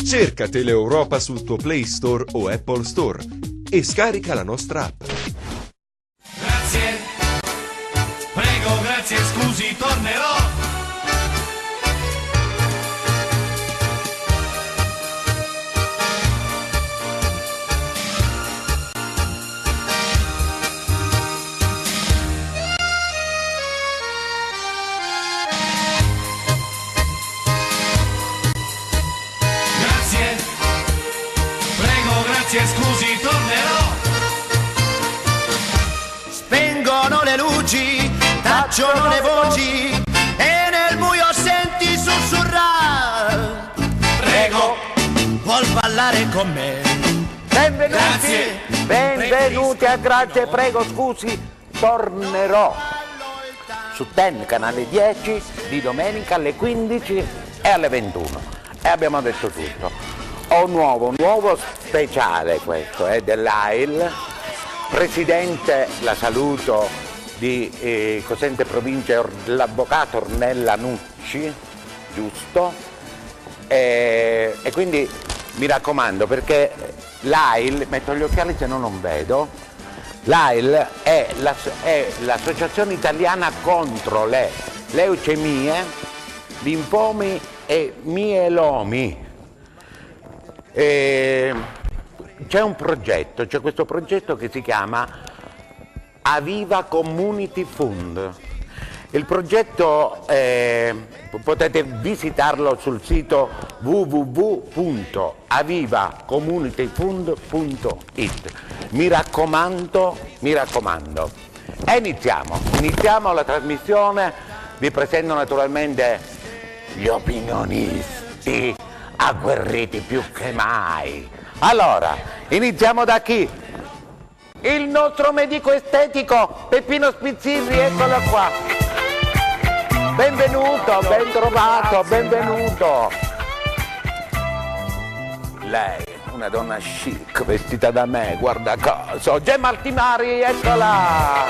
Cerca Teleeuropa sul tuo Play Store o Apple Store e scarica la nostra app. Grazie, prego, grazie, scusi, tornerò. Grazie, scusi, tornerò. Spengono le luci, tacciono le voci e nel buio senti sussurrare. Prego, vuol ballare con me? Benvenuti, Grazie. benvenuti a Grazie, prego, scusi, tornerò. Su Ten, canale 10, di domenica alle 15 e alle 21. E abbiamo detto tutto. Ho un nuovo speciale questo, dell'AIL, presidente, la saluto, di Cosenza Provincia, l'avvocato Ornella Nucci, giusto? E quindi mi raccomando, perché l'AIL, metto gli occhiali se no non vedo, l'AIL è l'associazione italiana contro le leucemie, linfomi e mielomi. C'è un progetto, c'è questo progetto che si chiama Aviva Community Fund. Il progetto potete visitarlo sul sito www.avivacommunityfund.it. Mi raccomando. E iniziamo la trasmissione. Vi presento naturalmente gli opinionisti agguerriti più che mai. Allora, iniziamo da chi? Il nostro medico estetico Peppino Spizzirri, eccolo qua. Benvenuto, ben trovato, benvenuto. Lei, una donna chic, vestita da me, guarda caso. Gemma Altimari, eccola.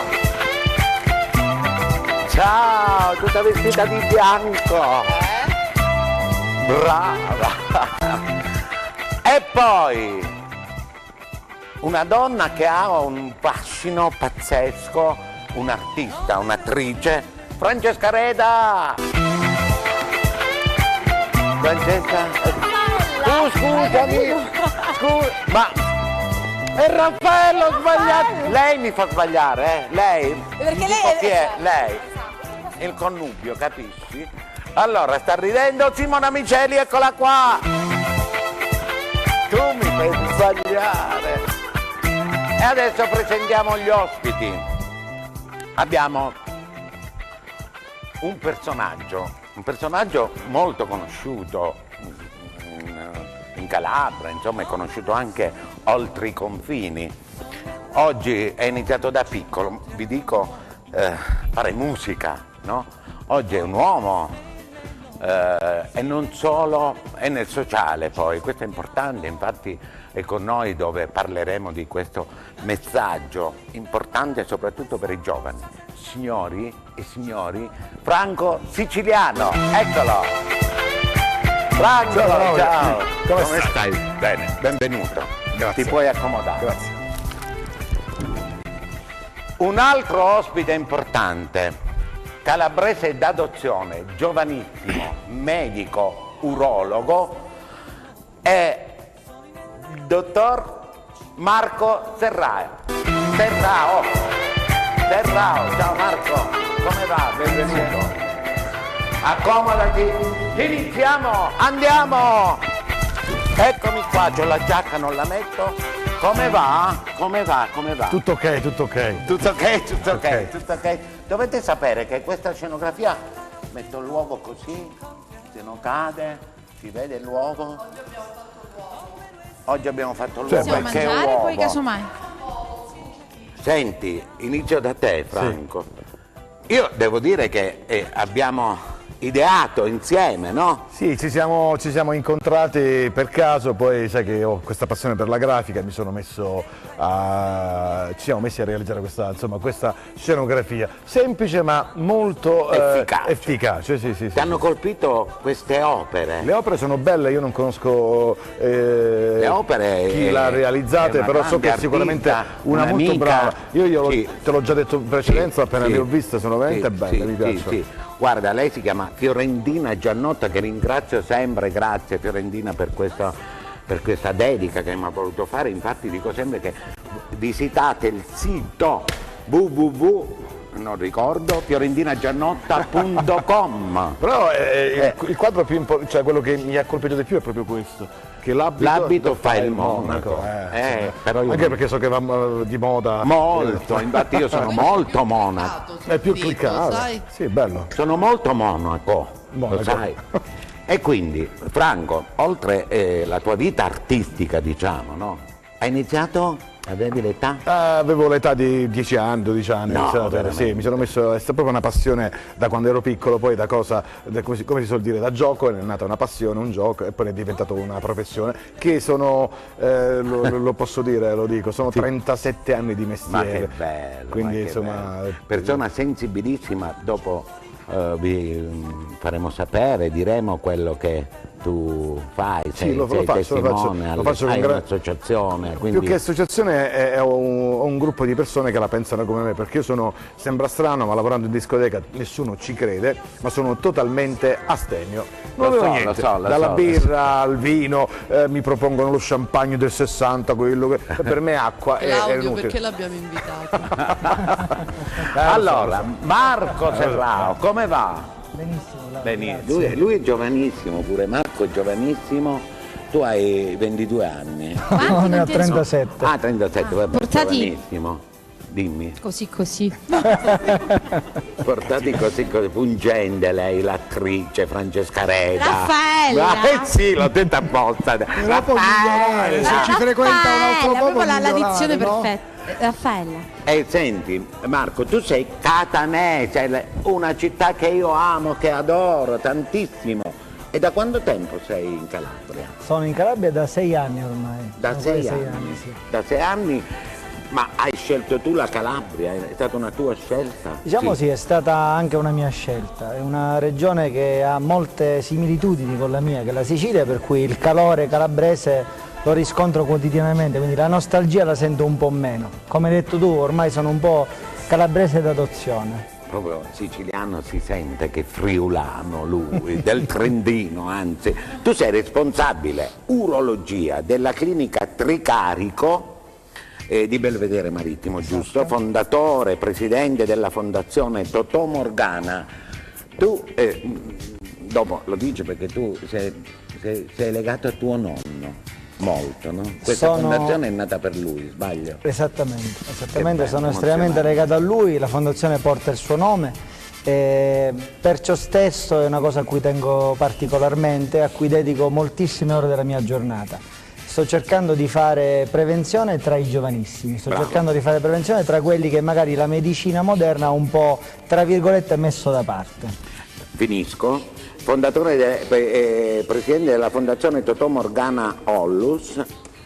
Ciao, tutta vestita di bianco. Brava! E poi una donna che ha un fascino pazzesco, un'artista, un'attrice, Francesca Reda! Francesca? Scusami! Ma è Raffaello sbagliato! Lei mi fa sbagliare, Lei? Perché lei chi è? Lei? Il connubio, capisci? Allora, sta ridendo Simona Miceli, eccola qua! Tu mi fai sbagliare! E adesso presentiamo gli ospiti. Abbiamo un personaggio molto conosciuto in Calabria, insomma è conosciuto anche oltre i confini. Oggi è iniziato da piccolo, vi dico, fare musica, no? Oggi è un uomo. E non solo, è nel sociale poi, questo è importante, infatti è con noi dove parleremo di questo messaggio importante soprattutto per i giovani. Signori e signori, Franco Siciliano, eccolo! Franco, ciao! Come stai? Bene, benvenuto. Grazie. Ti puoi accomodare. Grazie. Un altro ospite importante, calabrese d'adozione, giovanissimo, medico, urologo, è il dottor Marco Serrao. Ciao Marco, come va? Benvenuto. Accomodati, iniziamo, andiamo. Eccomi qua, c'ho la giacca, non la metto. Come va? Tutto ok, tutto ok. Tutto ok. Dovete sapere che questa scenografia, metto l'uovo così, se non cade, si vede il l'uovo. Oggi abbiamo fatto l'uovo. Possiamo mangiare poi casomai. Senti, inizio da te Franco. Sì. Io devo dire che abbiamo ideato insieme, no? Sì, ci siamo incontrati per caso, poi sai che ho questa passione per la grafica, ci siamo messi a realizzare questa scenografia, semplice ma molto efficace. Sì. Ti hanno colpito queste opere? Le opere sono belle, io non conosco le opere, chi l'ha realizzate, però so che è sicuramente una molto brava. Io te l'ho già detto in precedenza, appena le ho viste, sono veramente belle, mi piacciono. Sì. Guarda, lei si chiama Fiorentina Giannotta, che ringrazio sempre, grazie Fiorentina per questa dedica che mi ha voluto fare. Infatti dico sempre che visitate il sito fiorentinagiannotta.com. Però il quadro più importante, cioè quello che mi ha colpito di più è proprio questo, che l'abito fa il monaco. Però anche perché so che va di moda molto, infatti io sono molto monaco. È più cliccato, sì, bello. Sono molto monaco. Lo sai. E quindi, Franco, oltre la tua vita artistica, diciamo, no? Hai iniziato? Avevi l'età? Avevo l'età di 10 anni, 12 anni. No, sì, mi sono messo, è stata proprio una passione da quando ero piccolo, poi come si suol dire, da gioco è nata una passione, un gioco, e poi è diventato una professione che sono, lo posso dire, lo dico, sono 37 anni di mestiere. Ma che bello, quindi insomma... Persona sensibilissima, dopo vi faremo sapere, diremo quello che tu fai, sei testimone, hai un'associazione. Più che associazione ho un gruppo di persone che la pensano come me, perché io sembra strano, ma lavorando in discoteca nessuno ci crede, ma sono totalmente astemio. Non avevo niente, dalla birra al vino, mi propongono lo champagne del 60, quello che per me è acqua. Claudio, perché l'abbiamo invitato? Allora, Marco Serrao, come va? Benissimo. Lui è giovanissimo pure, Marco è giovanissimo. Tu hai 22 anni. No, ne ho 37. Ah, 37, vabbè, portati... giovanissimo. Dimmi. Così. Portati così, pungente lei, l'attrice Francesca Reda. Raffaella! Sì, l'ho detta apposta. Raffaella, se ci frequenta un altro popolo proprio la dizione no? perfetta. Raffaella. Senti Marco, tu sei catanese, una città che io amo, che adoro tantissimo. E da quanto tempo sei in Calabria? Sono in Calabria da 6 anni ormai. Da 6 anni? Sì. Da 6 anni, ma hai scelto tu la Calabria? È stata una tua scelta? Diciamo sì, è stata anche una mia scelta. È una regione che ha molte similitudini con la mia, che è la Sicilia, per cui il calore calabrese lo riscontro quotidianamente, quindi la nostalgia la sento un po' meno. Come hai detto tu, ormai sono un po' calabrese d'adozione. Proprio siciliano si sente che friulano lui, del Trentino anzi. Tu sei responsabile urologia della clinica Tricarico di Belvedere Marittimo, giusto? Fondatore, presidente della fondazione Totò Morgana. Tu, dopo lo dici perché tu sei legato a tuo nonno. Molto, no? Questa fondazione è nata per lui, sbaglio? Esattamente, sono estremamente legato a lui, la fondazione porta il suo nome, perciò stesso è una cosa a cui tengo particolarmente, a cui dedico moltissime ore della mia giornata. Sto cercando di fare prevenzione tra i giovanissimi, cercando di fare prevenzione tra quelli che magari la medicina moderna ha un po', tra virgolette, messo da parte. Finisco. Fondatore presidente della fondazione Totò Morgana Ollus,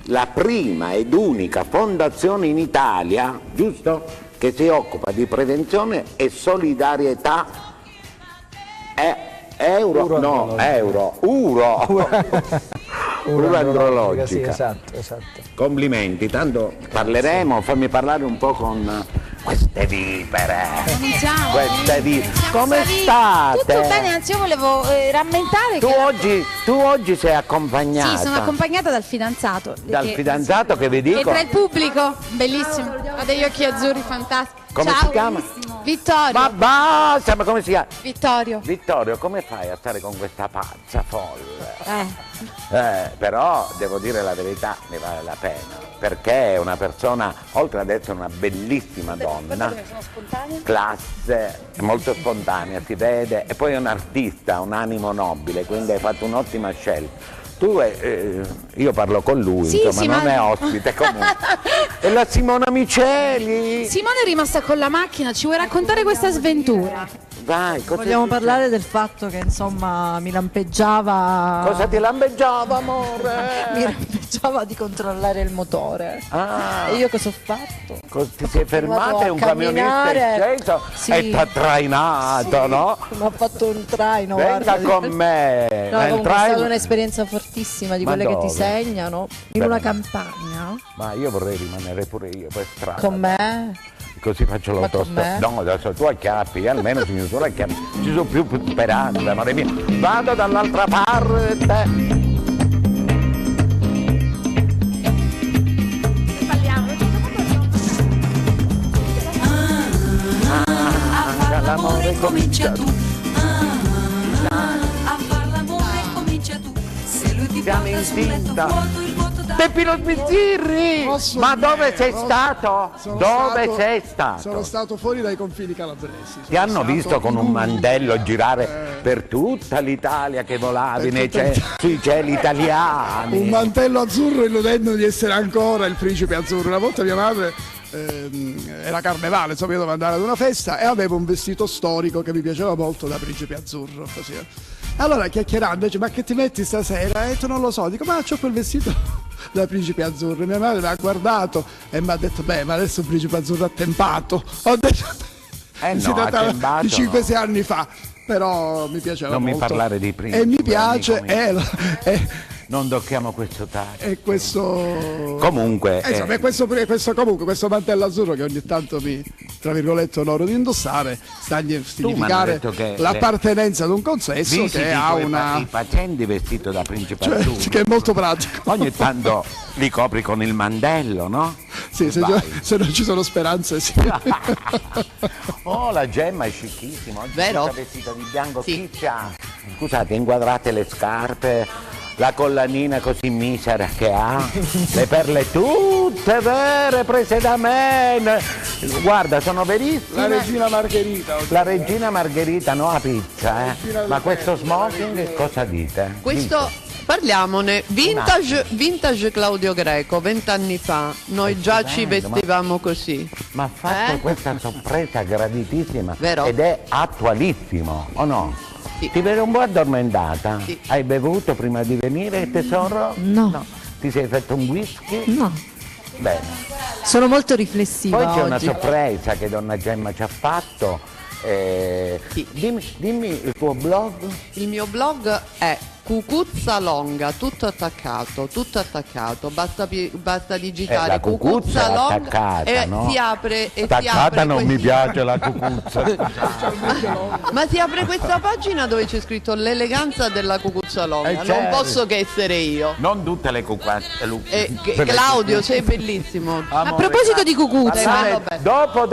la prima ed unica fondazione in Italia, giusto, che si occupa di prevenzione e solidarietà urologica. Sì, esatto. Complimenti, tanto parleremo, fammi parlare un po' con queste vipere. Come state? Tutto bene, anzi io volevo rammentare che... Tu oggi sei accompagnata? Sì, sono accompagnata dal fidanzato. Fidanzato che vi dico? E tra il pubblico, bellissimo, ha degli occhi azzurri fantastici. Come Ciao, si chiama? bellissimo. Vittorio. Ma basta, ma come si chiama? Vittorio, come fai a stare con questa pazza folle? Però devo dire la verità, ne vale la pena, perché è una persona, oltre ad essere una bellissima donna, classe, molto spontanea, si vede, e poi è un artista, un animo nobile, quindi hai fatto un'ottima scelta. Tu io parlo con lui, sì, insomma, non è ospite comunque. E la Simona Miceli? Simone è rimasta con la macchina, ci vuoi raccontare questa sventura? Vai, vogliamo parlare del fatto che insomma mi lampeggiava. Cosa ti lampeggiava, amore? Mi lampeggiava di controllare il motore. E io cosa ho fatto? Ti sei fermata e un camionista è sceso e ti ha trainato, no? Mi ha fatto un traino. Venga con me. No, comunque è stata un'esperienza fortissima di quelle che ti segnano in una campagna. Ma io vorrei rimanere pure io per strada. Con me? Così faccio l'autostrada. No, adesso tu acchiappi, almeno signor solo acchiappi. Ci sono più speranze, amore mio. Vado dall'altra parte. L'amore comincia tu. A far l'amore comincia tu. Se lui ti porta sul letto vuoto, il vuoto da Peppino Sbizzirri! Ma dove sei stato? Dove sei stato? Sono stato fuori dai confini calabresi. Ti hanno visto con un mantello girare per tutta l'Italia che volavi sui cieli italiani. Un mantello azzurro illudendo di essere ancora il principe azzurro. Una volta mia madre era carnevale, insomma io dovevo andare ad una festa e avevo un vestito storico che mi piaceva molto da principe azzurro, così. Allora chiacchierando dice: ma che ti metti stasera? E tu non lo so, dico: ma c'ho quel vestito da principe azzurro. Mia madre mi ha guardato e mi ha detto: beh, ma adesso un principe azzurro attempato. Ho detto si trattava di 5-6 anni fa, però mi piaceva molto. Non mi parlare di principe. E mi piace non tocchiamo questo taglio. E questo comunque insomma, questo mantello azzurro che ogni tanto mi, tra virgolette, onoro di indossare, sta a significare l'appartenenza ad un consesso che ha i pazienti vestito da principe azzurro, che è molto pratico. Ogni tanto li copri con il mantello, no? Sì, se non ci sono speranze, sì. Oh, la Gemma è scicchissima, oggi vero? È vestita di bianco, chiccia. Scusate, inquadrate le scarpe, la collanina così misera che ha, le perle tutte vere prese da me. Guarda, sono verissime. La regina Margherita. La regina Margherita, no a pizza, Ma questo smoking cosa dite? Questo parliamone, vintage Claudio Greco, 20 anni fa, noi già ci vestivamo così. Ma ha fatto questa sorpresa graditissima. Vero? Ed è attualissimo, o no? Sì. Ti vedo un po' addormentata? Sì. Hai bevuto prima di venire, tesoro? No. Ti sei fatto un whisky? No. Bene. Sono molto riflessiva Poi c'è oggi. una sorpresa che donna Gemma ci ha fatto. Sì. Dimmi il tuo blog. Il mio blog è Cucuzza Longa, tutto attaccato, basta digitare la cucuzza Longa attaccata, e no? si apre Attaccata non mi piace la cucuzza. ma si apre questa pagina dove c'è scritto l'eleganza della Cucuzza Longa, non certo. posso che essere io. Non tutte le cucuzze. Claudio, sei bellissimo. A proposito di cucuzza, Dopo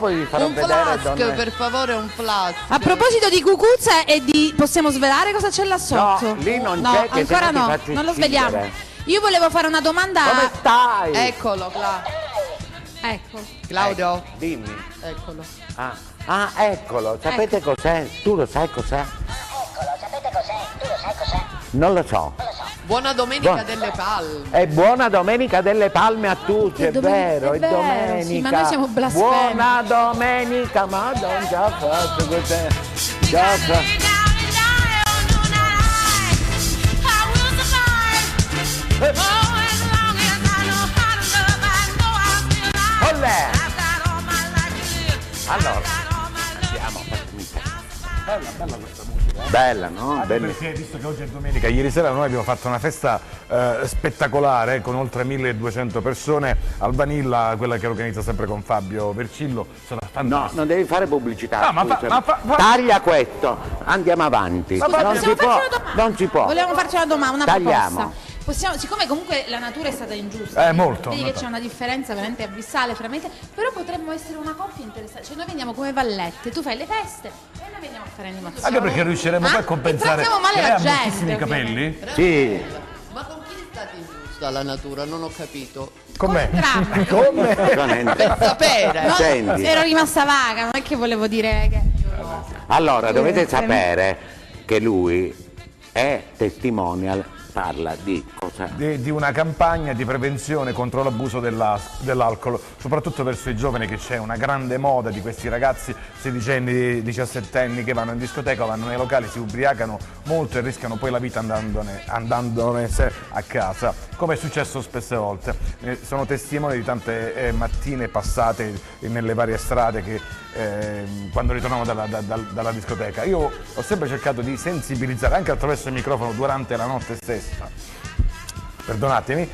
vi farò un vedere flask, per favore, un flask. a proposito di cucuzza e di, possiamo svelare cosa c'è là sotto? No, lì non c'è, che ancora se no no, ti faccio non lo uccidere. sveliamo. Io volevo fare una domanda. Come stai? Eccolo, Ecco. Claudio. Dimmi. Eccolo. Eccolo. Sapete cos'è? Tu lo sai cos'è? Non lo so. Buona domenica delle palme. E buona domenica delle palme a tutti, è vero, è domenica. Sì, ma noi siamo blasfemi. Buona domenica, ma non già fatto cos'è. Già fatto. Olè! Allora, andiamo a bella questa musica. Bella, no? Perché visto che oggi è domenica, ieri sera noi abbiamo fatto una festa spettacolare con oltre 1200 persone al Vanilla, quella che organizza sempre con Fabio Vercillo. Sono No, non devi fare pubblicità. No, Taglia questo, andiamo avanti. Non si può. Volevamo farci una domanda, una Tagliamo. proposta. Siccome comunque la natura è stata ingiusta, molto. vedi che c'è una differenza veramente abissale fra me, però potremmo essere una coppia interessante. Cioè noi veniamo come vallette, tu fai le feste e noi veniamo a fare animazione. Anche perché riusciremo poi a compensare. E trattiamo male che lei la ha gente, moltissimi capelli. Sì. Ma con chi è stata ingiusta la natura? Non ho capito. Com'è? Come? Per sapere. No, Senti. ero rimasta vaga, non è che volevo dire che... Allora, dovete sapere che lui è testimonial parla di cosa? Di una campagna di prevenzione contro l'abuso dell'alcol, soprattutto verso i giovani, che c'è una grande moda di questi ragazzi sedicenni, diciassettenni che vanno in discoteca, vanno nei locali, si ubriacano molto e rischiano poi la vita andandone a casa, come è successo spesse volte. Sono testimone di tante mattine passate nelle varie strade che quando ritornavo dalla discoteca. Io ho sempre cercato di sensibilizzare anche attraverso il microfono durante la notte stessa, perdonatemi,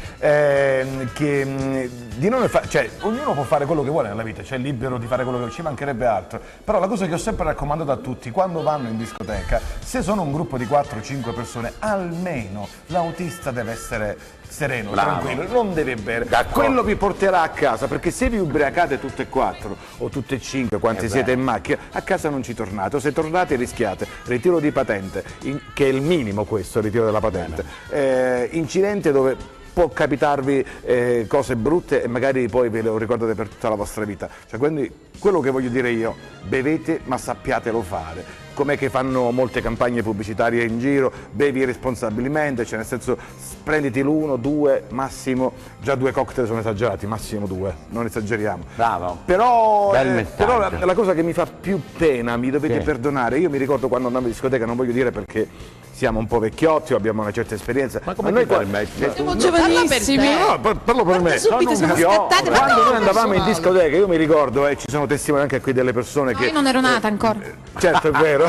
di non cioè, ognuno può fare quello che vuole nella vita, cioè è libero di fare quello che vuole, ci mancherebbe altro, però la cosa che ho sempre raccomandato a tutti, quando vanno in discoteca, se sono un gruppo di 4-5 persone, almeno l'autista deve essere sereno, tranquillo, non deve bere, quello vi porterà a casa, perché se vi ubriacate tutte e 4 o tutte e 5, quanti siete in macchina, a casa non ci tornate, o se tornate rischiate ritiro di patente, che è il minimo questo, il ritiro della patente, incidente dove può capitarvi cose brutte e magari poi ve lo ricordate per tutta la vostra vita. Cioè, quindi quello che voglio dire io, bevete ma sappiatelo fare. Com'è che fanno molte campagne pubblicitarie in giro, bevi responsabilmente, cioè nel senso prenditi l'1, 2, massimo, già 2 cocktail sono esagerati, massimo 2, non esageriamo. Bravo. Però la cosa che mi fa più pena, mi dovete perdonare, io mi ricordo quando andavo in discoteca, non voglio dire perché siamo un po' vecchiotti o abbiamo una certa esperienza, ma come noi siamo giovanissimi. No, parlo per me. Subito siamo scattate. Quando noi andavamo in discoteca, io mi ricordo, ci sono testimoni anche qui delle persone che... Io non ero nata ancora. Certo, è vero.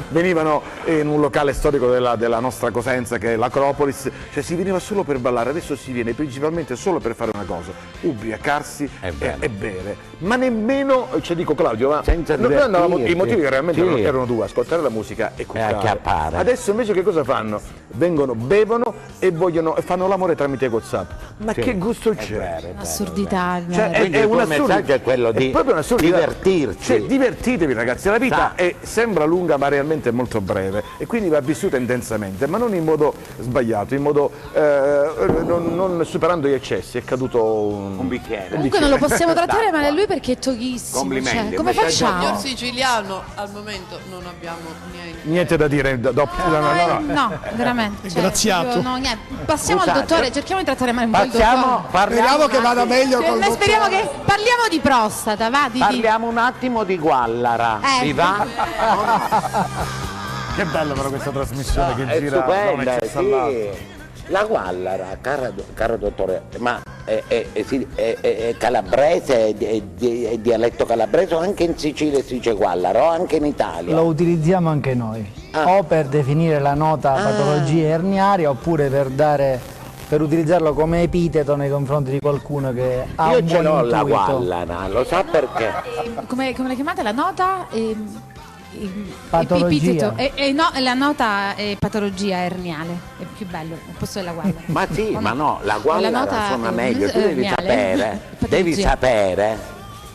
Venivano in un locale storico della nostra Cosenza, che è l'Acropolis, cioè si veniva solo per ballare, adesso si viene principalmente solo per fare una cosa, ubriacarsi e bere, ma nemmeno, cioè dico Claudio, ma noi andavamo, i motivi che realmente erano due, ascoltare la musica e cuccare. Adesso invece che cosa fanno? Vengono, bevono e fanno l'amore tramite WhatsApp. Ma che gusto c'è? Assurdità. Cioè, è un messaggio è quello di divertirci. Cioè, divertitevi ragazzi, la vita sembra lunga ma realmente è molto breve e quindi va vissuta intensamente, ma non in modo sbagliato, in modo non superando gli eccessi. È caduto un bicchiere. Comunque non lo possiamo trattare male a lui perché è toghissimo. Complimenti. Cioè, come facciamo? Signor Siciliano, al momento non abbiamo niente da dire dopo. No, veramente. Cioè, Graziato. Passiamo al dottore, cerchiamo di trattare male un po' il dottore. Speriamo che vada meglio col dottore. Speriamo che parliamo di prostata, va? Parliamo un attimo di Guallara. Vi va? Che bello però questa trasmissione che gira da un eccesso all'altro. La Guallara, caro dottore, ma è calabrese, è dialetto calabrese, o anche in Sicilia si dice Guallara, o anche in Italia? Lo utilizziamo anche noi, o per definire la nota patologia erniaria, oppure per utilizzarlo come epiteto nei confronti di qualcuno che ha un buon intuito. Io ce l'ho la Guallara, lo sa perché? Come la chiamate la nota? Patologia. No, la nota è patologia erniale, è più bello, al posto della Guallara. Ma sì, ma no, la Guallara suona meglio, tu devi sapere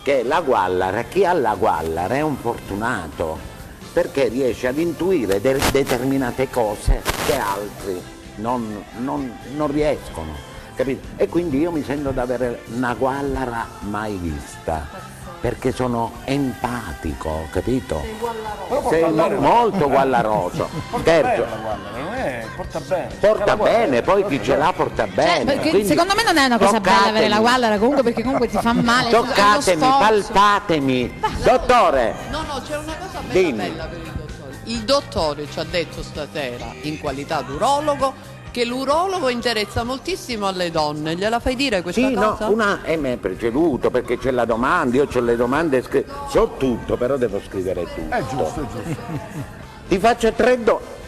che la Guallara, chi ha la Guallara è un fortunato, perché riesce ad intuire determinate cose che altri non riescono, capito? E quindi io mi sento di avere una Guallara mai vista, perché sono empatico, capito? Sei molto guallaroso. Scherzo. Porta bene. Porta bene, poi chi ce l'ha porta bene. Cioè, secondo me non è una cosa bella avere la Guallara, comunque, perché comunque ti fa male. Toccatemi, palpatemi. Dottore. No, c'è una cosa bella per il dottore. Il dottore ci ha detto stasera, in qualità di urologo, che l'urologo interessa moltissimo alle donne. Gliela fai dire questa cosa? Sì, no, mi è preceduto perché c'è la domanda, io ho le domande, so tutto, però devo scrivere tutto. È giusto. Ti faccio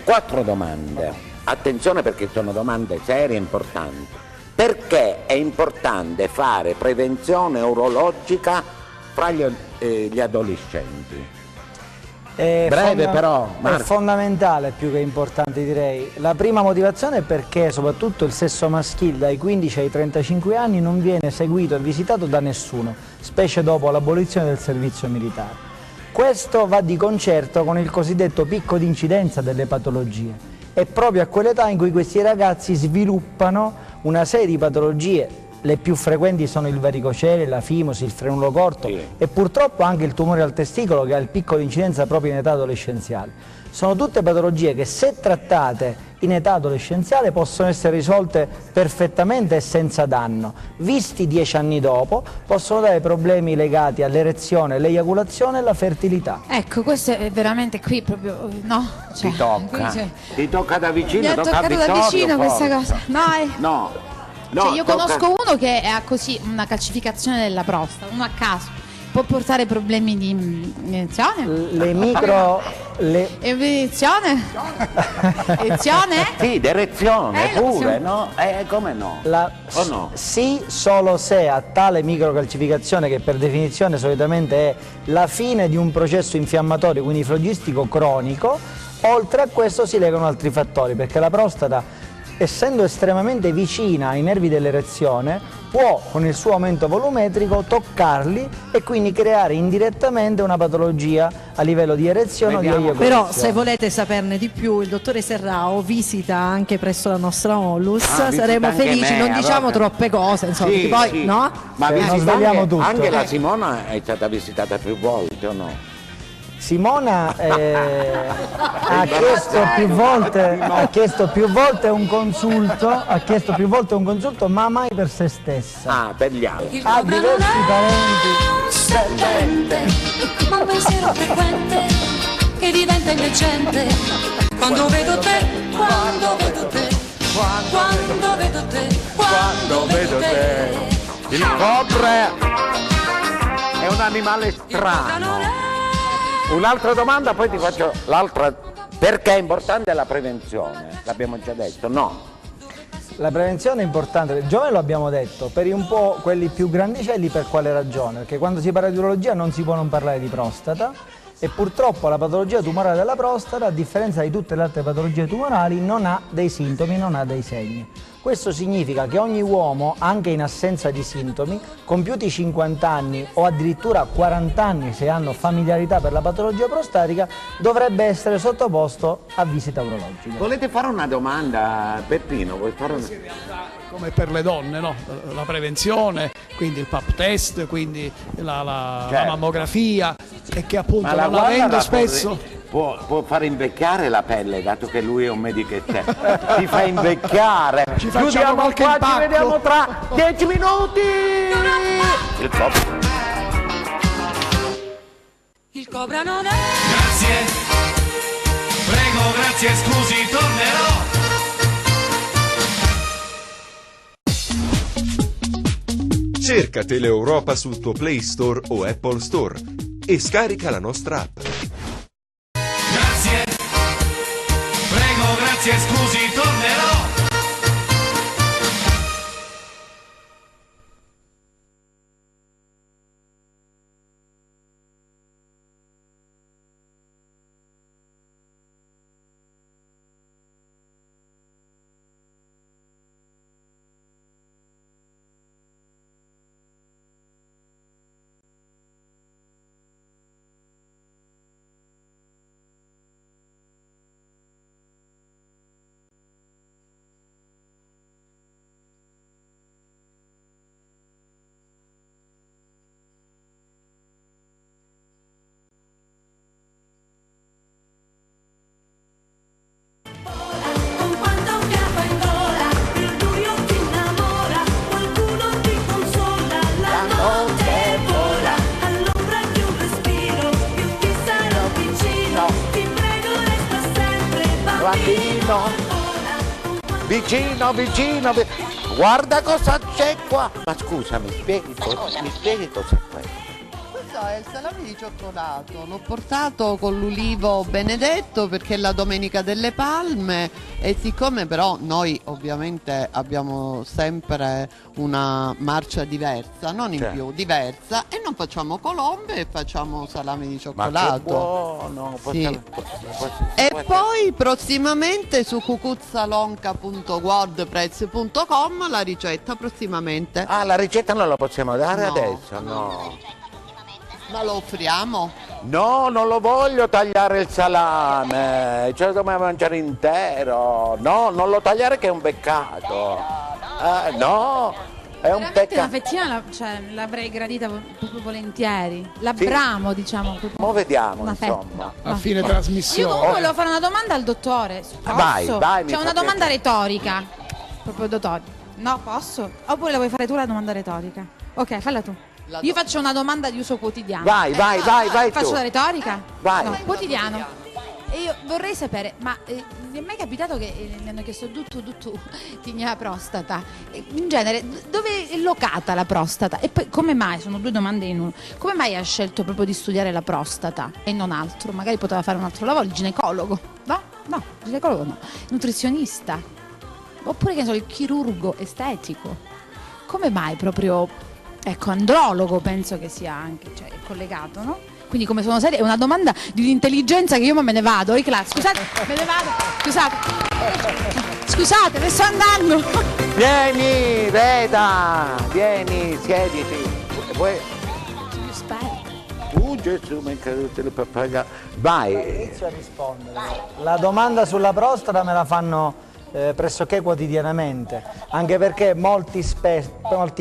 4 domande. Attenzione, perché sono domande serie e importanti. Perché è importante fare prevenzione urologica fra gli adolescenti? Breve però, è fondamentale, più che importante direi. La prima motivazione è perché soprattutto il sesso maschile dai 15 ai 35 anni non viene seguito e visitato da nessuno, specie dopo l'abolizione del servizio militare. Questo va di concerto con il cosiddetto picco di incidenza delle patologie. È proprio a quell'età in cui questi ragazzi sviluppano una serie di patologie. Le più frequenti sono il varicocele, la fimosi, il frenulo corto e purtroppo anche il tumore al testicolo, che ha il picco di incidenza proprio in età adolescenziale. Sono tutte patologie che, se trattate in età adolescenziale possono essere risolte perfettamente e senza danno. Visti 10 anni dopo possono dare problemi legati all'erezione, l'eiaculazione e la fertilità. Ecco, questo è veramente qui proprio, no? Cioè, Ti tocca, ti tocca da vicino, mi ha tocca a toccato da Vittorio, vicino questa forza. cosa. Dai. No, Cioè, io tocca- conosco uno che ha così una calcificazione della prostata, uno a caso. Può portare problemi di iniezione? Le micro... Iniezione? Iniezione? Sì, d'erezione lo pure, possiamo- no? Come no? O no? Sì, solo se a tale microcalcificazione, che per definizione solitamente è la fine di un processo infiammatorio, quindi flogistico cronico, oltre a questo si legano altri fattori, perché la prostata, essendo estremamente vicina ai nervi dell'erezione, può con il suo aumento volumetrico toccarli e quindi creare indirettamente una patologia a livello di erezione o di eiaculazione. Però se volete saperne di più, il dottore Serrao visita anche presso la nostra Onlus, saremo anche felici, me, non diciamo allora. troppe cose, insomma, Sì, perché poi sì. no? Ma non visita svegliamo anche, tutto. anche la Simona è stata visitata più volte o no? Simona ha chiesto più volte un consulto, ma mai per se stessa. Ah, per gli altri. Ha diversi parenti. Serpente, ma un pensiero frequente che diventa indecente quando vedo te, quando vedo te, quando vedo te, quando vedo te. Il cobra è un animale strano. Un'altra domanda, poi ti faccio l'altra. Perché è importante la prevenzione? L'abbiamo già detto, no? La prevenzione è importante, il giovane lo abbiamo detto, per un po' quelli più grandicelli per quale ragione? Perché quando si parla di urologia non si può non parlare di prostata e purtroppo la patologia tumorale della prostata, a differenza di tutte le altre patologie tumorali, non ha dei sintomi, non ha dei segni. Questo significa che ogni uomo, anche in assenza di sintomi, compiuti 50 anni o addirittura 40 anni se hanno familiarità per la patologia prostatica, dovrebbe essere sottoposto a visita urologica. Volete fare una domanda, Peppino? Vuoi fare una... Come per le donne, no? La prevenzione, quindi il pap test, quindi la mammografia, e che appunto Ma non avendo spesso... Può far invecchiare la pelle, dato che lui è un medicetto. Ti fa invecchiare. Ci facciamo Chiudiamo qualche qua, impacco. ci vediamo tra 10 minuti. Il cobra. Il cobra non è. Grazie, prego, grazie, scusi, tornerò. Cerca Teleeuropa sul tuo Play Store o Apple Store e scarica la nostra app. Grazie, prego, grazie, scusi, tornerò. Vicino, vicino, guarda cosa c'è qua. Ma scusa, mi spieghi cos'è questo? Questo è il salame di cioccolato, l'ho portato con l'ulivo benedetto perché è la Domenica delle Palme e siccome però noi ovviamente abbiamo sempre una marcia diversa, non in più, diversa, e non facciamo colombe e facciamo salame di cioccolato. Ma che buono! Sì. E poi prossimamente su cucuzzalonca.wordpress.com la ricetta prossimamente. Ah, la ricetta non la possiamo dare No. adesso, no. Ma lo offriamo? No, non lo voglio tagliare il salame, ce lo dobbiamo mangiare intero. No, non lo tagliare che è un peccato. No, È un Veramente peccato. una fettina l'avrei gradita proprio volentieri. L'abbramo, diciamo. Proprio. Mo vediamo, Una fetta. insomma. A fine Io trasmissione. comunque volevo fare una domanda al dottore. Posso? Vai, mi C'è fa una domanda piacere. retorica. Proprio dottore. No, posso? Oppure la vuoi fare tu la domanda retorica? Ok, falla tu. Io faccio una domanda di uso quotidiano. Vai Faccio tu. la retorica? Vai. No, quotidiano. E io vorrei sapere, ma mi è mai capitato che le hanno chiesto tu tieni la prostata? In genere, dove è locata la prostata? E poi come mai, sono due domande in uno, come mai ha scelto proprio di studiare la prostata e non altro? Magari poteva fare un altro lavoro, il ginecologo, no? No, ginecologo no, nutrizionista, oppure che ne so, il chirurgo estetico. Come mai proprio, ecco, andrologo penso che sia anche, cioè è collegato, no? Quindi come sono serie, è una domanda di un'intelligenza che io me ne vado, scusate, me ne vado, scusate, ne sto andando. Vieni, Reda, vieni, siediti. Vuoi... Gesù, mi è caduto il pappagallo. Vai. Inizio a rispondere. La domanda sulla prostata me la fanno pressoché quotidianamente, anche perché molti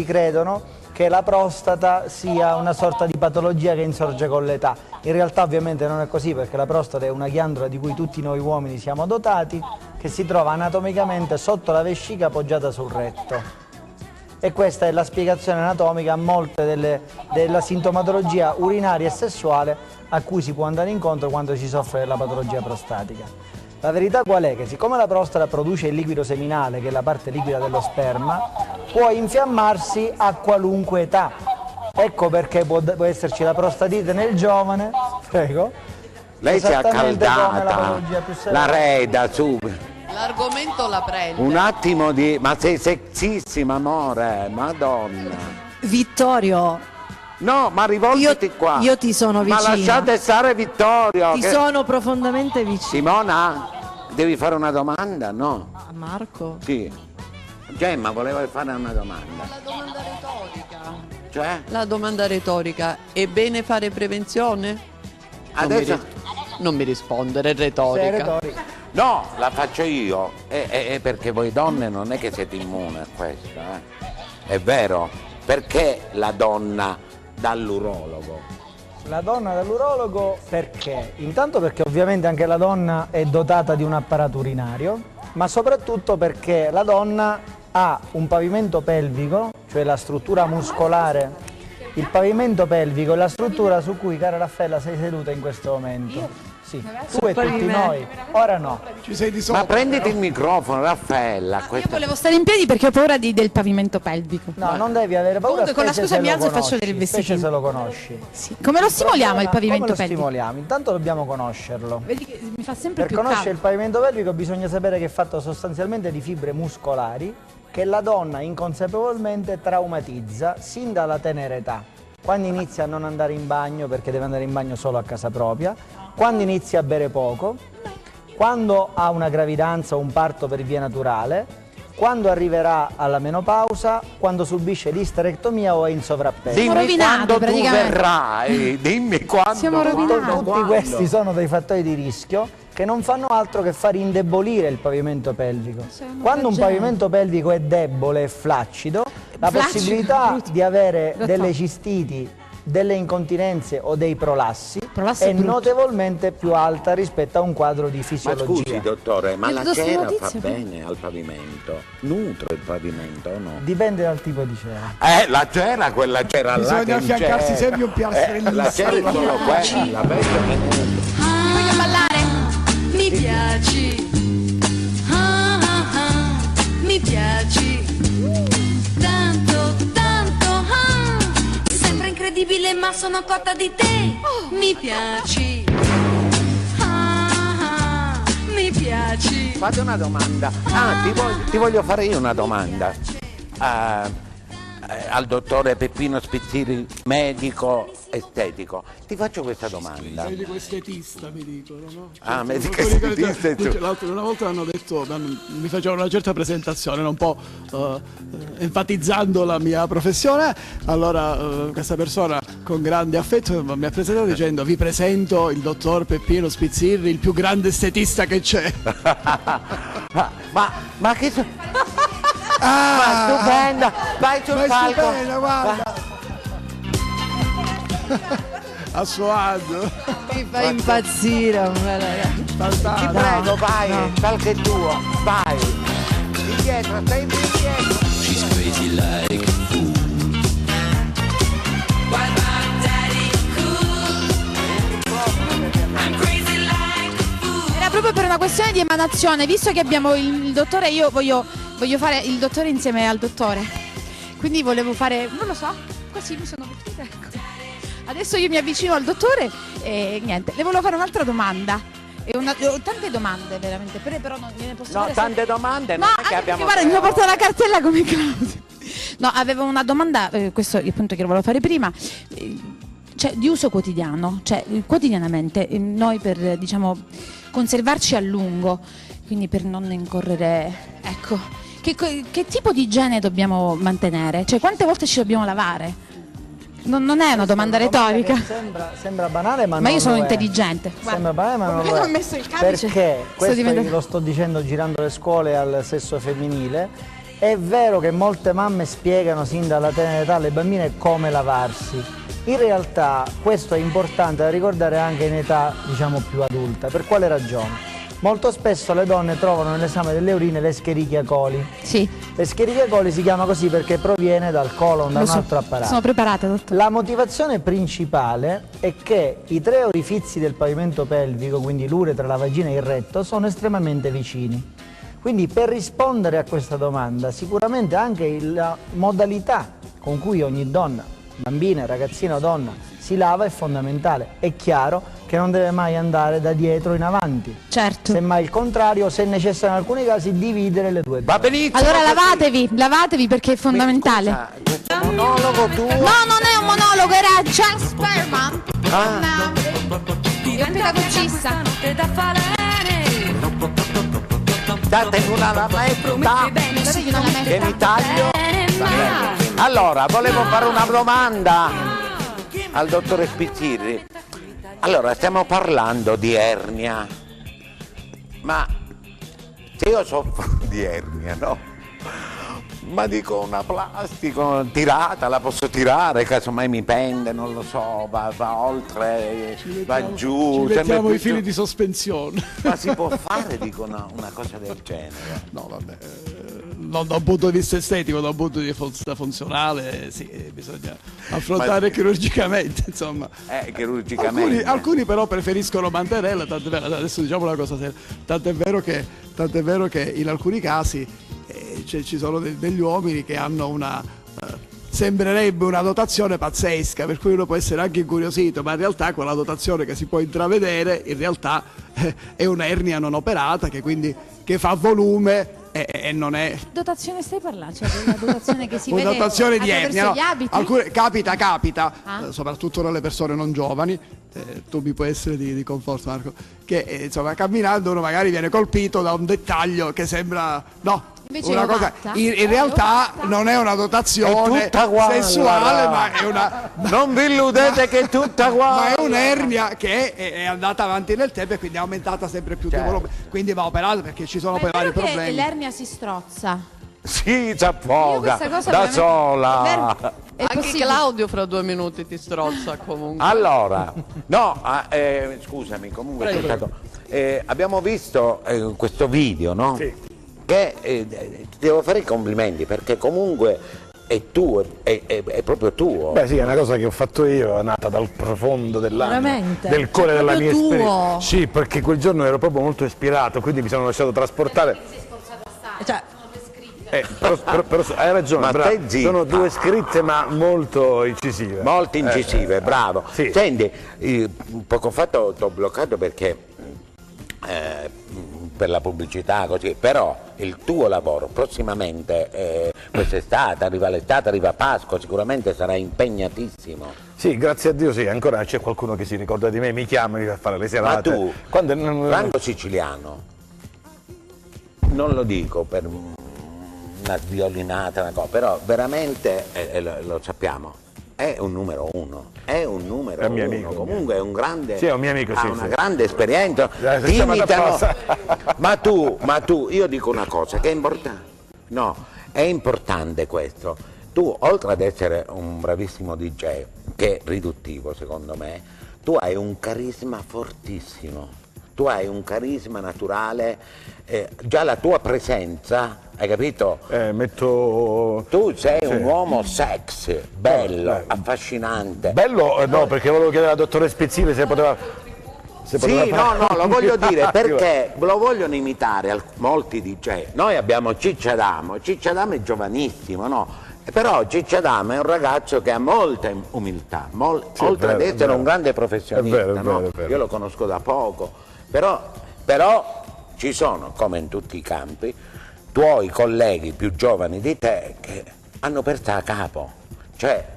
credono che la prostata sia una sorta di patologia che insorge con l'età. In realtà ovviamente non è così, perché la prostata è una ghiandola di cui tutti noi uomini siamo dotati, che si trova anatomicamente sotto la vescica appoggiata sul retto. E questa è la spiegazione anatomica a molte della sintomatologia urinaria e sessuale a cui si può andare incontro quando si soffre della patologia prostatica. La verità qual è? Che siccome la prostata produce il liquido seminale, che è la parte liquida dello sperma, può infiammarsi a qualunque età. Ecco perché può esserci la prostatite nel giovane, prego. Lei si è esattamente come accaldata, più severa. la Reda, su. L'argomento la prende. Un attimo di... Ma sei sexissima, amore, madonna. Vittorio, No, ma rivolgiti qua. io ti sono vicina. Ma lasciate stare Vittorio. Ti sono profondamente vicino. Simona, devi fare una domanda, no? A Marco? Sì. Gemma voleva fare una domanda. La domanda retorica. Cioè? La domanda retorica. È bene fare prevenzione? Adesso... Non mi rispondere, è retorica. No, la faccio io. È perché voi donne non è che siete immune a questo, È vero. Perché la donna dall'urologo? La donna dall'urologo perché? Intanto perché ovviamente anche la donna è dotata di un apparato urinario, ma soprattutto perché la donna ha un pavimento pelvico, cioè la struttura muscolare. Il pavimento pelvico è la struttura su cui, cara Raffaella, sei seduta in questo momento. Sì, tu e tutti noi. Ora no. Ci sei di sopra. Ma prenditi il microfono, Raffaella. Io volevo stare in piedi perché ho paura del pavimento pelvico. No, non devi avere paura. Comunque, con la specie scusa se mi lo alzo e faccio conosci, del vestitino. specie se lo conosci. Sì. Come lo stimoliamo il pavimento Come lo pelvico? stimoliamo? Intanto dobbiamo conoscerlo. Vedi che mi fa sempre Per più conoscere il caldo. pavimento pelvico bisogna sapere che è fatto sostanzialmente di fibre muscolari che la donna inconsapevolmente traumatizza sin dalla tenera età. Quando inizia a non andare in bagno perché deve andare in bagno solo a casa propria, quando inizia a bere poco, quando ha una gravidanza o un parto per via naturale, quando arriverà alla menopausa, quando subisce l'isterectomia o è in sovrappeso. Dimmi quando tu verrai, dimmi quando. Siamo rovinati. Tutti questi sono dei fattori di rischio che non fanno altro che far indebolire il pavimento pelvico. Quando un pavimento pelvico è debole e flaccido, la possibilità di avere delle cistiti, delle incontinenze o dei prolassi è notevolmente più alta rispetto a un quadro di Ma fisiologia. scusi dottore, ma la cera fa bene al pavimento? Nutre il pavimento o no? Dipende dal tipo di cera. La cera, quella cera là Bisogna che affiancarsi c'era. sempre un piastrellino. La cera è solo quella, Mi voglio ballare? Mi piaci, ah, ah, ah, mi piaci, tanto, tanto, ah, sembra incredibile ma sono cotta di te, mi piaci, ah, ah, mi piaci. Fate una domanda. Ti voglio fare io una domanda. Al dottore Peppino Spizzirri, medico estetico. Ti faccio questa domanda. Medico estetista mi dicono, no? Ah, medico estetista e tu. Una volta hanno detto, mi facevano una certa presentazione, un po' enfatizzando la mia professione. Allora questa persona con grande affetto mi ha presentato dicendo: vi presento il dottor Peppino Spizzirri, il più grande estetista che c'è. ma che Ma stupenda, vai sul palco. Stupenda, guarda. A suo agio. Mi fa impazzire, Ti prego, vai, palco è tuo, vai. Indietro, stai indietro. She's crazy like a fool. While my daddy cool. I'm crazy like a fool. Era proprio per una questione di emanazione, visto che abbiamo il dottore, io voglio fare il dottore insieme al dottore. Quindi volevo fare, non lo so, così mi sono vestita, ecco. Adesso io mi avvicino al dottore e niente, le volevo fare un'altra domanda. Ho tante domande veramente, però non gliene posso fare. No, tante domande, no, non è che abbiamo... guarda, mi sono portata la cartella come Claudio. No, avevo una domanda, questo appunto che volevo fare prima, cioè di uso quotidiano, cioè quotidianamente noi per diciamo conservarci a lungo, quindi per non incorrere, ecco, che tipo di igiene dobbiamo mantenere? Cioè quante volte ci dobbiamo lavare? Non è una domanda retorica. Sembra banale, ma io non sono lo è. intelligente. Sembra banale, ma non lo è. Ho messo il camice. Perché questo io lo sto dicendo girando le scuole al sesso femminile. È vero che molte mamme spiegano sin dalla tenera età alle bambine come lavarsi. In realtà questo è importante da ricordare anche in età, diciamo, più adulta. Per quale ragione? Molto spesso le donne trovano nell'esame delle urine l'Escherichia coli. Sì. L'Escherichia coli si chiama così perché proviene dal colon, da un altro apparato. Sono preparata, dottore. La motivazione principale è che i 3 orifizi del pavimento pelvico, quindi l'uretra, la vagina e il retto, sono estremamente vicini. Quindi per rispondere a questa domanda, sicuramente anche la modalità con cui ogni donna, bambina, ragazzina o donna, si lava è fondamentale. È chiaro che non deve mai andare da dietro in avanti. Certo. Semmai il contrario, se necessario in alcuni casi, dividere le due. Va benissimo. Allora lavatevi perché è fondamentale. Questo monologo tuo. No, non è un monologo, era Charles Sperman. Un pedagogista. Datemi una lametta che mi taglio. Allora, volevo fare una domanda al dottore Spizzirri. Allora, stiamo parlando di ernia, ma se io soffro di ernia, no? Ma dico una plastica tirata, la posso tirare, casomai mi pende, non lo so, va oltre, va giù. Ci mettiamo i più fili di sospensione. Ma si può fare, dico, una cosa del genere? No, vabbè, non da un punto di vista estetico, da un punto di vista funzionale, sì, bisogna affrontare chirurgicamente, insomma. Chirurgicamente. Alcuni però preferiscono mantenerla, tant'è vero, adesso diciamo una cosa seria, tant'è vero che in alcuni casi ci sono degli uomini che hanno sembrerebbe una dotazione pazzesca, per cui uno può essere anche incuriosito, ma in realtà quella dotazione che si può intravedere in realtà è un'ernia non operata che fa volume e non è... Dotazione stai parlando? Cioè della dotazione che si una vede dotazione di ernia, gli abiti? Capita, soprattutto nelle persone non giovani, tu mi puoi essere di conforto, Marco, che insomma camminando uno magari viene colpito da un dettaglio che sembra... No, invece una cosa, in realtà non è una dotazione sessuale, ma è una... Non vi illudete che è tutta uguale! Ma è un'ernia che è andata avanti nel tempo e quindi è aumentata sempre più di volume, quindi va operata perché ci sono poi vari problemi. L'ernia si strozza. Sì, si affoga da sola. Anche Claudio fra 2 minuti ti strozza comunque. Allora, no, scusami, comunque abbiamo visto questo video, no? Sì. Che ti devo fare i complimenti perché comunque è tuo, è proprio tuo. Beh sì, è una cosa che ho fatto io, è nata dal profondo dell'anima, Veramente? del cuore È della mia proprio esperienza. tuo? Sì, perché quel giorno ero proprio molto ispirato, quindi mi sono lasciato trasportare. Cioè, Però hai ragione, Ma bravo. stai zitta. Sono 2 scritte ma molto incisive. Molto incisive, bravo. Sì. Senti, poco fa ti ho bloccato perché per la pubblicità così, però il tuo lavoro prossimamente quest'estate, arriva l'estate, arriva Pasqua, sicuramente sarà impegnatissimo. Sì, grazie a Dio sì, ancora c'è qualcuno che si ricorda di me, mi chiama, mi fa fare le serate. Ma tu, Franco Siciliano, non lo dico per una violinata, una cosa, però veramente lo sappiamo. È un numero 1, è un numero 1, mio amico, comunque è un grande, sì, è un mio amico, ha una grande esperienza, Imitano... ma tu, io dico una cosa che è importante, No, è importante questo. Tu, oltre ad essere un bravissimo DJ, che è riduttivo secondo me, tu hai un carisma fortissimo, tu hai un carisma naturale, già la tua presenza, hai capito? Tu sei un uomo sexy, bello, affascinante. Bello, no, perché volevo chiedere alla dottoressa Spezzile se poteva... Sì, no, lo voglio dire perché lo vogliono imitare molti DJ. Noi abbiamo Ciccio Adamo è giovanissimo, no? Però Ciccio Adamo è un ragazzo che ha molta umiltà, oltre ad essere un grande professionista, è vero. Io lo conosco da poco, però ci sono, come in tutti i campi, tuoi colleghi più giovani di te che hanno perso a capo, cioè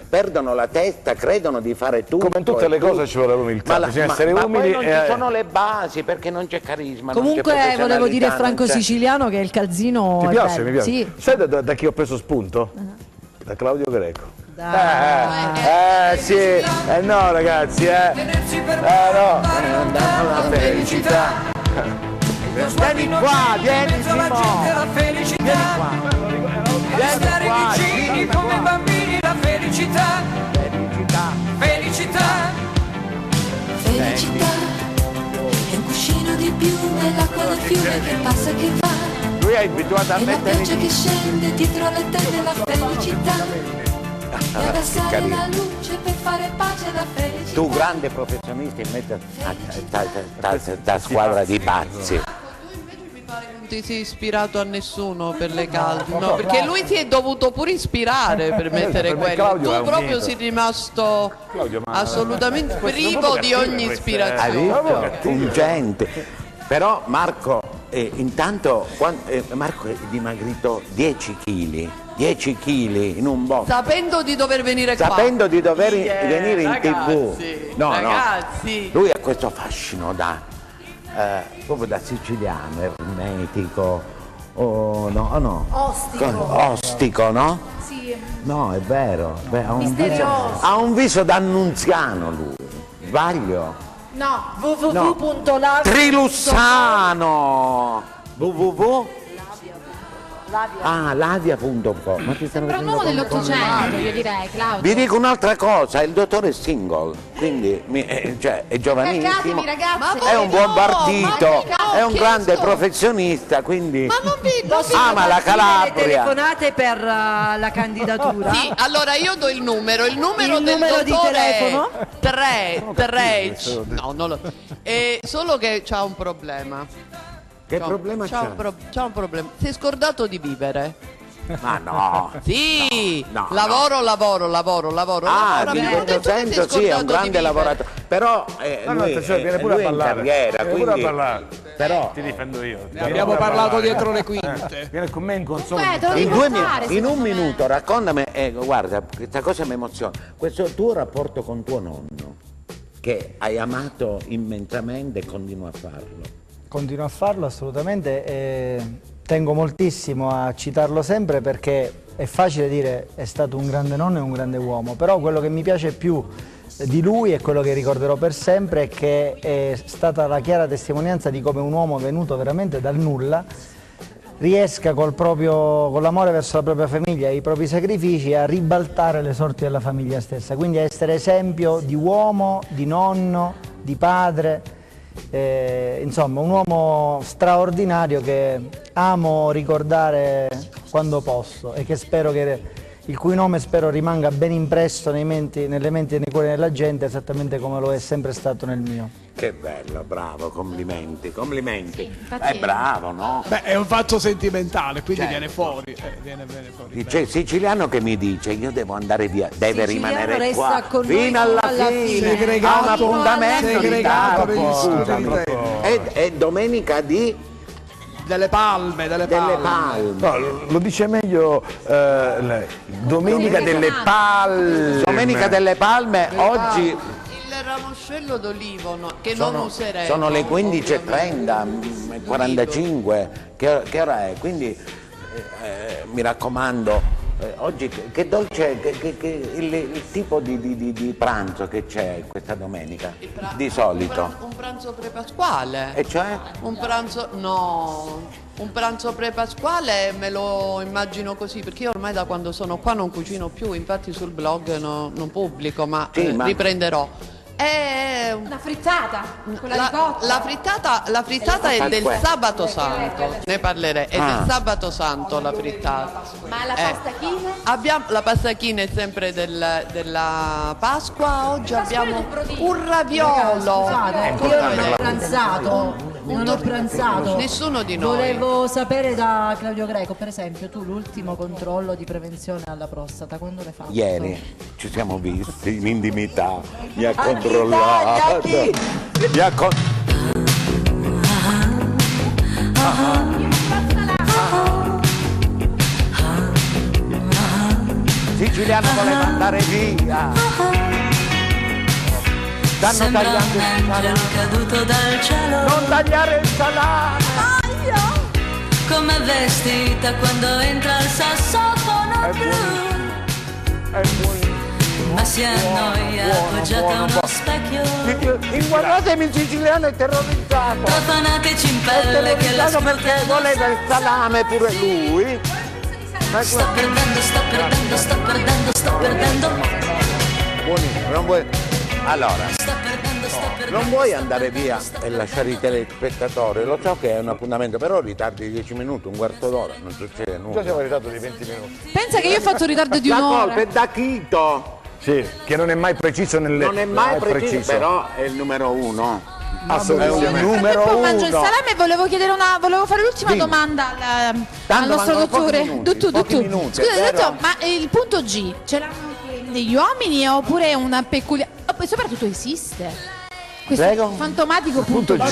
perdono la testa, credono di fare tutto. Come in tutte le cose ci vuole l'umiltà, bisogna essere umili. Ma poi non ci sono le basi, perché non c'è carisma. Comunque non c'è volevo dire professionalità, franco-siciliano che il calzino Ti è piace? bello. Mi piace. Sì. Sai da chi ho preso spunto? Da Claudio Greco. Sì, no ragazzi, no, la felicità. Vieni qua, vieni la gente la felicità. Stare vicini come bambini, la felicità. Felicità è un cuscino di più nell'acqua del fiume che passa e che va. Lui è abituato a E la mettere pioggia che scende dietro le tende, la felicità. E abbassare la luce per fare pace alla felicità. Tu grande professionista in mezzo a squadra di pazzi. Non ti sei ispirato a nessuno per le calze, no, perché lui si è dovuto pure ispirare per mettere quello. Tu proprio sei rimasto assolutamente privo di ogni ispirazione. Pungente. Però Marco, intanto Marco è dimagrito 10 kg. 10 kg in un box. Sapendo di dover venire qua. Sapendo di dover venire in ragazzi, TV. No, ragazzi. Lui ha questo fascino proprio da siciliano, ermetico, no? Ostico, no? Sì. No, è vero. Misterioso. Ha un viso d'annunziano lui. Sbaglio? No, www.lavia. Trilussano! www. Lavia.com. Ma ti stanno Sembra un uomo dell'Ottocento, io direi, Claudio. Vi dico un'altra cosa, il dottore è single, quindi è giovanissimo, Ragazzi, è un buon partito, ma è un grande professionista, quindi ama la Le Calabria. telefonate per la candidatura. Sì, allora io do il numero del numero di dottore telefono? è 3. No, non lo. Solo che c'ha un problema. Che problema c'ha? C'ha un problema. Si è scordato di vivere. Ma no. Sì, No. lavoro. In questo senso sì, è un grande lavoratore. Però lui viene pure lui a è in ballare. carriera, Viene pure a quindi ballare. però Ti difendo io. Abbiamo parlato dietro le quinte. Viene con me in console. in un minuto raccontami, guarda, questa cosa mi emoziona. Questo tuo rapporto con tuo nonno, che hai amato immensamente e continua a farlo. Continuo a farlo assolutamente e tengo moltissimo a citarlo sempre perché è facile dire è stato un grande nonno e un grande uomo, però quello che mi piace più di lui e quello che ricorderò per sempre è che è stata la chiara testimonianza di come un uomo venuto veramente dal nulla riesca con l'amore verso la propria famiglia e i propri sacrifici a ribaltare le sorti della famiglia stessa, quindi a essere esempio di uomo, di nonno, di padre. Insomma, un uomo straordinario che amo ricordare quando posso e che il cui nome spero rimanga ben impresso nelle menti e nei cuori della gente, esattamente come lo è sempre stato nel mio. Che bello, bravo, complimenti. infatti- È bravo, no? Beh, è un fatto sentimentale, quindi Certo. viene fuori. Viene fuori. C'è il siciliano che mi dice io devo andare via, deve Siciliano rimanere resta qua con noi fino alla alla fine, fine. ha un Segregato appuntamento di per gli tardi. studi di È domenica delle palme. delle palme. No, lo dice meglio Domenica delle Palme. Domenica delle Palme, oggi Il ramoscello d'olivo che non useremo. sono le 15:30, 45, che ora è? Quindi mi raccomando, oggi che dolce, il tipo di pranzo che c'è questa domenica, di solito? Un pranzo prepasquale. E cioè? Un pranzo prepasquale me lo immagino così, perché io ormai da quando sono qua non cucino più, infatti sul blog non pubblico, ma riprenderò. Una frittata, quella di cotta. La frittata è del sabato santo, ne parlerei, è del sabato santo la frittata. Ma la pastachina? La pastachina è sempre della Pasqua, oggi abbiamo un raviolo. Non ho pranzato. Nessuno di noi. Volevo sapere da Claudio Greco, per esempio, tu l'ultimo controllo di prevenzione alla prostata, quando l'hai fatto? Ieri ci siamo visti in intimità, mi ha controllato. Mi ha Siciliano voleva andare via. Stanno tagliando il salame. Caduto dal cielo. Non tagliare il salame. Come vestita quando entra il sassofono blu. Ma si annoia appoggiata a uno specchio. Guardatemi, il siciliano è terrorizzato. Tra fanatici in pelle che la perché voleva il salame pure lui. Sto perdendo. Buonissimo, non vuoi. Allora, non vuoi andare via e lasciare i telespettatori? Lo so che è un appuntamento, però ritardi 10 minuti, un quarto d'ora, non succede nulla. Già siamo in ritardo di 20 minuti. Pensa che io ho fatto un ritardo di un'ora. La colpa è da Chito. Sì, che non è mai preciso nelle... Non è mai preciso, però è il numero uno. Assolutamente. È il numero Poi uno. mangio il salame e volevo fare l'ultima domanda al nostro dottore. Scusa, dottor, ma il punto G ce l'hanno degli uomini oppure una peculiarità? Soprattutto esiste questo fantomatico punto G? Ma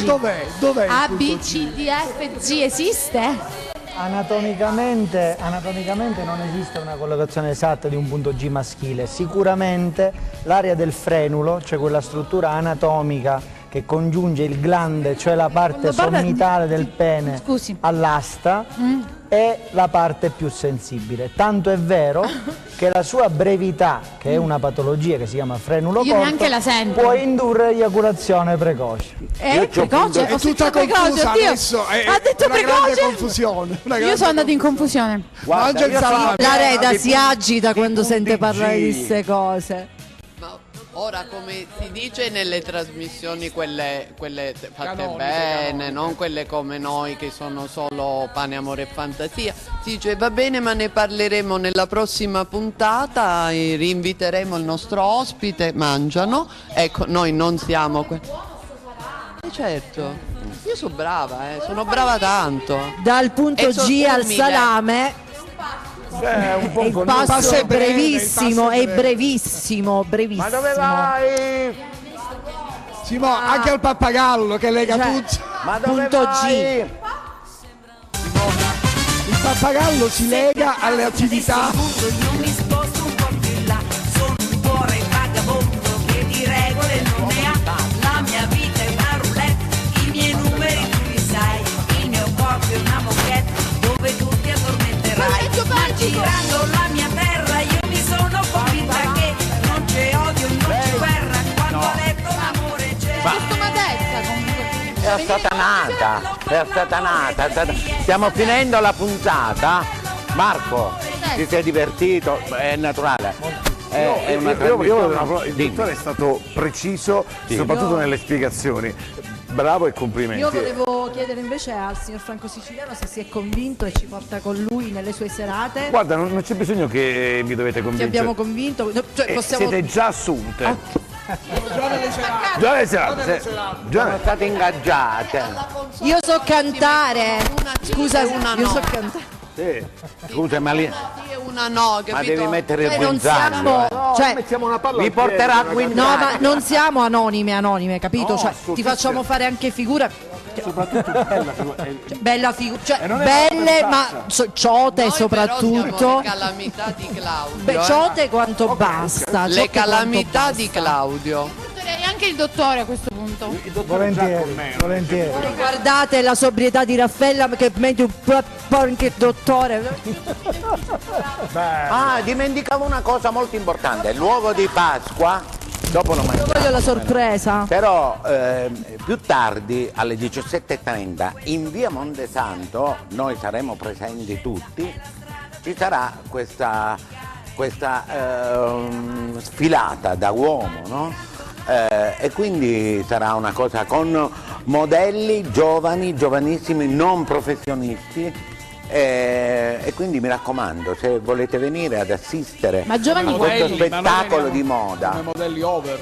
dov'è A, B, C, D, F, G esiste? Anatomicamente non esiste una collocazione esatta di un punto G maschile. Sicuramente l'area del frenulo, cioè quella struttura anatomica che congiunge il glande, cioè la parte sommitale del pene, all'asta, è la parte più sensibile. Tanto è vero che la sua brevità, che è una patologia che si chiama frenulo Io neanche la sento. può indurre eiaculazione precoce. Precoce? È tutta confusa adesso, ha detto una grande precoce? confusione. Io sono andata in confusione. Mangia il salame. La Reda si agita quando sente parlare di queste cose. Ora, come si dice nelle trasmissioni, quelle fatte bene, non quelle come noi che sono solo pane, amore e fantasia, si dice va bene, ma ne parleremo nella prossima puntata, e rinviteremo il nostro ospite, mangiano, ecco, noi non siamo certo, io sono brava tanto. Dal punto G al salame. Il passo è brevissimo, brevissimo. Ma dove vai? Anche al pappagallo che lega tutti. Ma dove punto vai? Il pappagallo si lega alle attività. Io mi sposto un po' più in là, sono un cuore vagabondo che di regole non ne ha. La mia vita è una roulette, i miei numeri tu li sai, il mio corpo è una moquette dove tu ti addormenterai. Ma girando la mia terra io mi sono convinta che non c'è odio, non c'è guerra, quando a letto l'amore c'è. È assatanata. Stiamo finendo la puntata. Marco, ti sei divertito? È naturale. È una trasmissione. Il dottore è stato preciso, soprattutto nelle spiegazioni. Bravo e complimenti. Io volevo chiedere invece al signor Franco Siciliano se si è convinto e ci porta con lui nelle sue serate. Guarda, non c'è bisogno che vi dovete convincere. Ti abbiamo convinto, cioè possiamo... Siete già assunte. Già le serate. Sono state ingaggiate. Io so cantare. Scusa, io so cantare. Sì. Scusa, ma lì... Una no, capito? Ma devi mettere il non guinzaglio. siamo, cioè, mettiamo una palla. Vi porterà a guinzaglio. no, ma non siamo anonime, capito? No, cioè, ti facciamo fare anche figura. Soprattutto Bella figura, cioè belle ma ciote Noi soprattutto. Però siamo le calamità di Claudio. Ciote quanto basta. Le ciote calamità quanto di basta. Claudio. E anche il dottore a questo punto. Volentieri. Guardate la sobrietà di Raffaella che mette un po' anche il dottore. Dimenticavo una cosa molto importante, l'uovo di Pasqua, dopo lo mangiamo. Voglio la sorpresa. Però più tardi alle 17:30 in via Montesanto, noi saremo presenti tutti, ci sarà questa sfilata da uomo, no? E quindi sarà una cosa con modelli giovani, giovanissimi, non professionisti, e quindi mi raccomando, se volete venire ad assistere Ma giovani a questo quelli, spettacolo di moda, Come modelli over.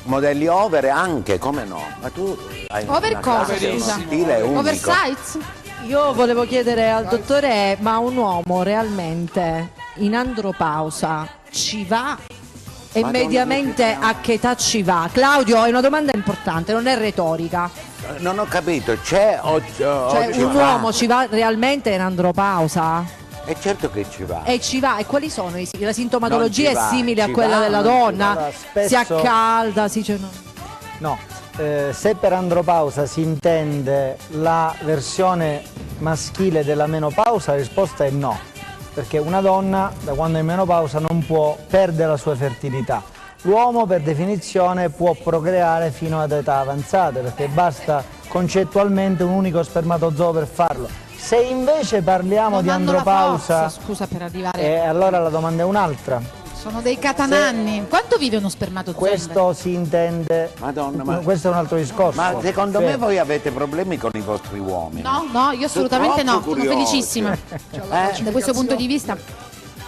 modelli over anche, come no? Ma tu hai Over una cosa, classe, uno scusa? stile unico. Oversize? Io volevo chiedere al dottore, ma un uomo realmente in andropausa ci va? E Madonna, mediamente a che età ci va? Claudio, è una domanda importante, non è retorica. Non ho capito, c'è o Cioè ci un va? uomo ci va realmente in andropausa? È certo che ci va. E ci va, e quali sono la sintomatologia? Non ci È va, simile a ci quella va, della non ci donna? va. Si Spesso- accalda, No, se per andropausa si intende la versione maschile della menopausa, la risposta è no, perché una donna da quando è in menopausa non può perdere la sua fertilità. L'uomo per definizione può procreare fino ad età avanzate, perché basta concettualmente un unico spermatozoo per farlo. Se invece parliamo di Domando la andropausa, forza, scusa per arrivare. allora la domanda è un'altra. Sono dei catananni. Quanto vive uno spermatozoo? Questo si intende. Madonna, ma questo è un altro discorso. Ma secondo Cioè, me voi avete problemi con i vostri uomini. No, io assolutamente no, troppo sono curiosi. felicissima. Da questo punto di vista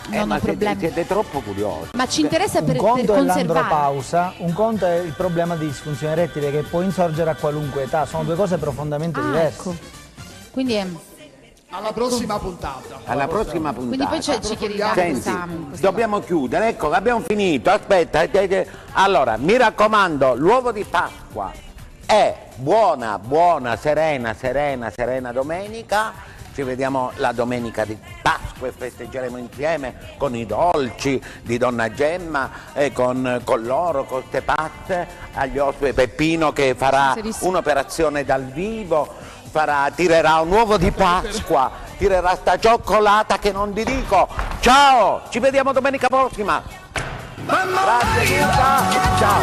non ma ho problemi. siete troppo curiosi. Ma ci interessa un per conto è conservare. l'andropausa, un conto è il problema di disfunzione erettile che può insorgere a qualunque età, sono due cose profondamente diverse. Ecco. Quindi Alla prossima puntata. Alla prossima puntata. Quindi poi ci chiediamo Senti, questa dobbiamo chiudere, ecco, abbiamo finito. Aspetta, allora, mi raccomando, l'uovo di Pasqua è buona, serena domenica. Ci vediamo la domenica di Pasqua e festeggeremo insieme con i dolci di Donna Gemma e con loro, con ste pazze, agli ospiti Peppino che farà un'operazione dal vivo, tirerà un uovo di Pasqua, tirerà sta cioccolata che non ti dico. Ciao, ci vediamo domenica prossima. Grazie Luca, ciao.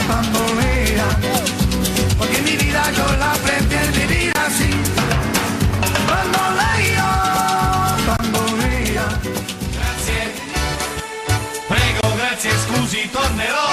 Porque mi vida yo la prefiero vivir así. Bamboleo, bamboleo. Grazie, prego, grazie, scusi, tornerò.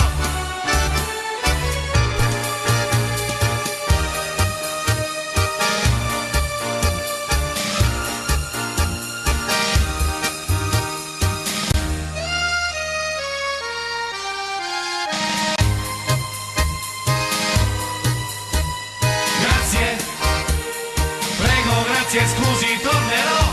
Grazie, prego, grazie, scusi, tornerò.